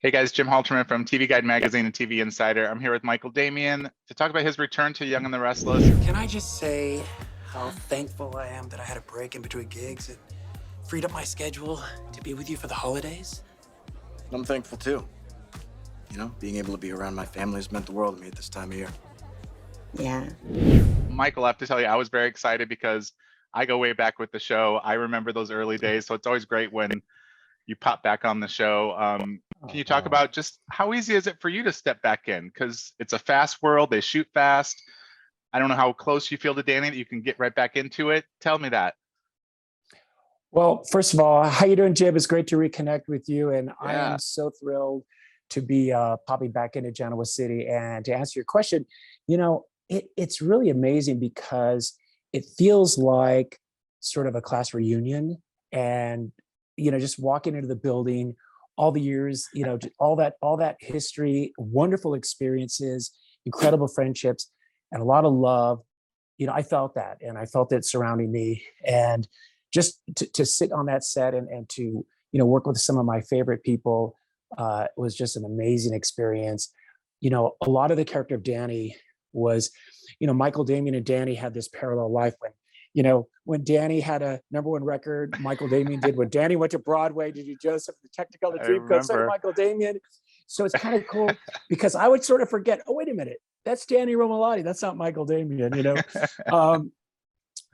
Hey guys, Jim Halterman from TV Guide Magazine and TV Insider. I'm here with Michael Damian to talk about his return to Young and the Restless. Can I just say how thankful I am that I had a break in between gigs and freed up my schedule to be with you for the holidays? I'm thankful too. You know, being able to be around my family has meant the world to me at this time of year. Yeah. Michael, I have to tell you, I was very excited because I go way back with the show. I remember those early days, so it's always great when you pop back on the show. Can you talk about just how easy is it for you to step back in? Because it's a fast world, they shoot fast. I don't know how close you feel to Danny that you can get right back into it. Tell me that. Well, first of all, how you doing, Jib? It's great to reconnect with you. And Yeah. I am so thrilled to be popping back into Genoa City. And to answer your question, you know, it's really amazing because it feels like sort of a class reunion. And, you know, just walking into the building, all the years, you know, all that history, wonderful experiences, incredible friendships, and a lot of love. You know, I felt that, and I felt it surrounding me. And just to sit on that set and to, you know, work with some of my favorite people was just an amazing experience. You know, a lot of the character of Danny was, you know, Michael, Damian, and Danny had this parallel life when, you know, when Danny had a #1 record, Michael Damian did. When Danny went to Broadway to do Joseph, the Technicolor Dreamcoat, so did Michael Damian. So it's kind of cool because I would sort of forget, oh, wait a minute, that's Danny Romolotti. That's not Michael Damian, you know?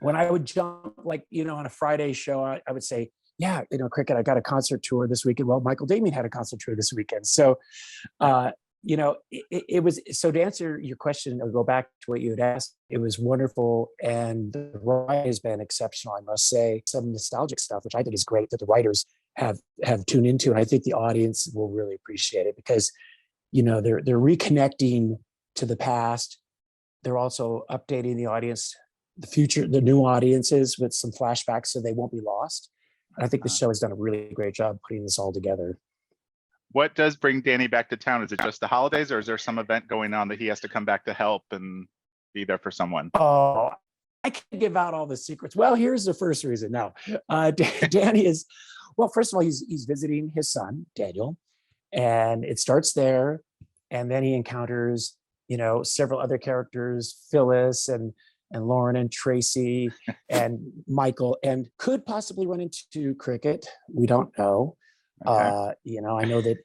When I would jump, like, you know, on a Friday show, I would say, yeah, you know, Cricket, I got a concert tour this weekend. Well, Michael Damian had a concert tour this weekend. So, you know, it was, so to answer your question or go back to what you had asked, it was wonderful. And the ride has been exceptional, I must say. Some nostalgic stuff, which I think is great that the writers have tuned into. And I think the audience will really appreciate it because, you know, they're reconnecting to the past. They're also updating the audience, the future, the new audiences with some flashbacks so they won't be lost. And I think the show has done a really great job putting this all together. What does bring Danny back to town? Is it just the holidays, or is there some event going on that he has to come back to help and be there for someone? Oh, I can't give out all the secrets. Well, here's the first reason. No, Danny is, well, first of all, he's visiting his son, Daniel, and it starts there. And then he encounters, you know, several other characters, Phyllis and Lauren and Tracy and Michael, and could possibly run into Cricket. We don't know. Okay. You know, I know that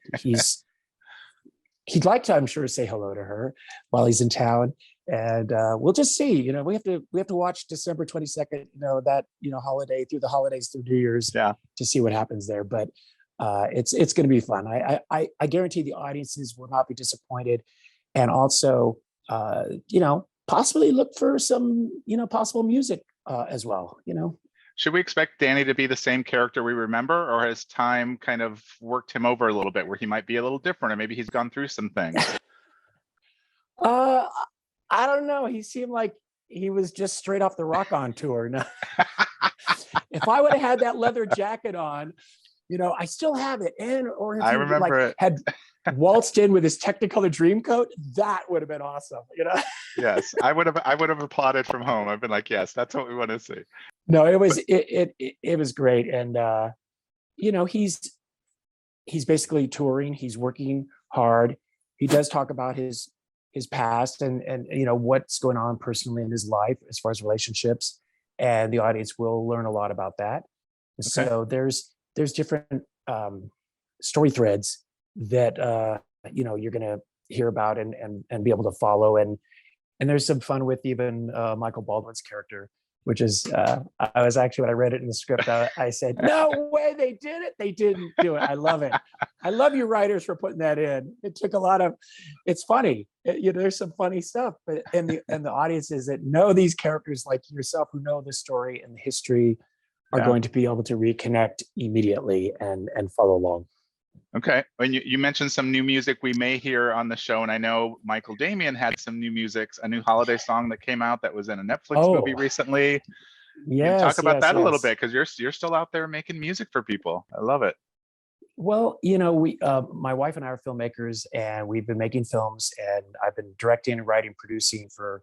he'd like to, I'm sure, say hello to her while he's in town. And we'll just see. You know, we have to watch December 22nd, you know, that, you know, holiday through the holidays through New Year's, to see what happens there. But it's going to be fun. I guarantee the audiences will not be disappointed. And also, you know, possibly look for some, you know, possible music as well, you know. Should we expect Danny to be the same character we remember, or has time kind of worked him over a little bit where he might be a little different, or maybe he's gone through some things? I don't know. He seemed like he was just straight off the Rock On tour. No. If I would have had that leather jacket on, you know, I still have it. Or if I he remember it. Had waltzed in with his Technicolor Dreamcoat, that would have been awesome, you know. Yes, I would have applauded from home. I've been like, yes, that's what we want to see. No, it was great. And you know, he's basically touring, he's working hard. He does talk about his past and you know, what's going on personally in his life as far as relationships, and the audience will learn a lot about that. Okay. So there's different story threads that you know, you're gonna hear about and be able to follow, and there's some fun with even Michael Baldwin's character, which is I was actually, when I read it in the script, I said, no way, they did it. They didn't do it. I love it. I love you writers for putting that in. It took a lot of, it's funny. You know, there's some funny stuff, but and the audiences that know these characters like yourself, who know the story and the history, are going to be able to reconnect immediately and follow along. Okay. And you mentioned some new music we may hear on the show, and I know Michael Damian had some new music, a new holiday song that came out that was in a Netflix movie recently. Yeah, talk about that a little bit, because you're still out there making music for people. I love it. Well, you know, we my wife and I are filmmakers, and we've been making films, and I've been directing, writing, producing for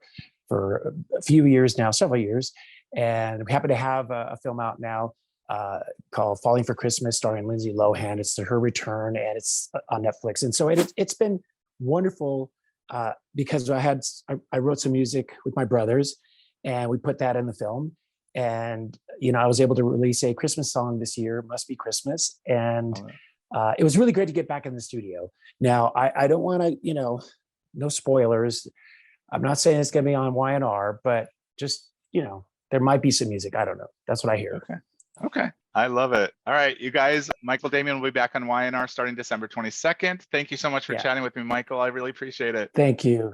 a few years now, several years, and we happen to have a film out now called Falling for Christmas, starring Lindsay Lohan. It's her return, and it's on Netflix. And so it's been wonderful because I wrote some music with my brothers, and we put that in the film. And I was able to release a Christmas song this year, "Must Be Christmas," and it was really great to get back in the studio. Now, I don't want to, no spoilers. I'm not saying it's going to be on YNR, but just, there might be some music. I don't know. That's what I hear. Okay. I love it. All right, you guys, Michael Damian will be back on YNR starting December 22nd. Thank you so much for chatting with me, Michael. I really appreciate it. Thank you.